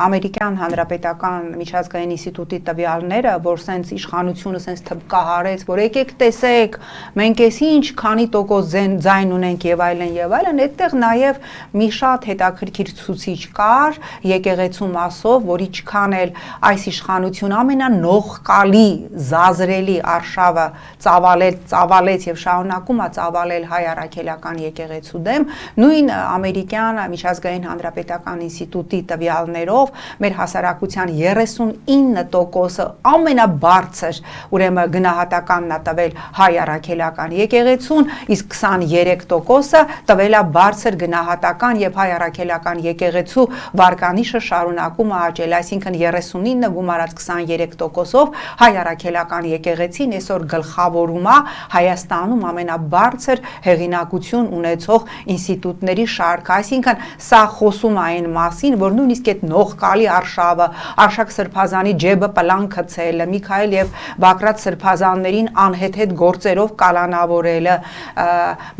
ամերիկյան հանրապետական միջազգային ինստիտուտի տվյալները, որ սենց իշխանությունը սենց թմբկահարեց, որ եկեք տեսեք, մենք էս ինչ քանի տոկոս ձայն ունենք եւ այլն, այդտեղ նաեւ մի շատ հետաքրքիր ցուցիչ կար եկեղեցու մասով, որ ինչքան էլ այս իշխանությունը ամենանողկալի, զազրելի արշավը ծավալեց եւ շարունակում է ծավալել հայ առաքելական եկեղեցու դեմ, նույն ամերիկյան միջազգային հանրապետական ինստիտուտի տվյալներով մեր հասարակության 39%-ը ամենաբարձր ուրեմն գնահատականն է տվել հայ առաքելական եկեղեցուն, իսկ 23%-ը տվել է բարձր գնահատական եւ հայ առաքելական եկեղեցու վարկանիշը շարունակում է աճել, այսինքն 39 գումարած 23%-ով հայ առաքելական եկեղեցին այսօր գլխավորում է Հայաստանում ամենաբարձր հեղինակություն ունեցող ինստիտուտների շարքը, այսինքն սա խոսում է այն մասին, որ նույնիսկ այդ նողկալի արշավը, Արշակ Սրբազանի ջեբը պլան գցելը, Միքայել եւ Բակրատ Սրբազաններին անհեթեթ գործերով կալանավորելը,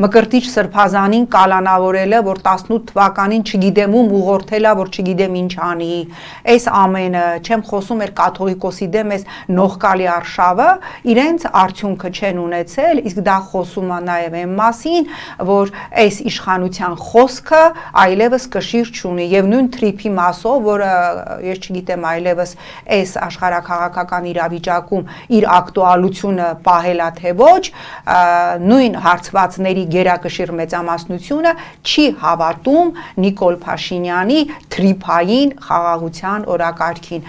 Մկրտիչ Սրբազանին կալանավորելը, որ 18 թվականին չգիտեմ ում ուղղորդելա, որ չգիտեմ ինչ անի, այս ամենը, չեմ խոսում էր կաթողիկոսի դեմ այս նողկալի արշավը, իրենց արդյունքը չեն ունեցել, իսկ դա խոսում է նաև այն մասին, որ այս իշխանության խոսքը այլևս կշիռ չունի եւ նույն թրիփի մասով, որը ես չգիտեմ այլևս այս աշխարհակաղակական իրավիճակում իր ակտուալությունը պահելա թե ոչ, նույն հարցվածների գերակշիռ մեծամասնությունը չի հավատում Նիկոլ Փաշինյանի թրիփային խաղաղության օրակարգին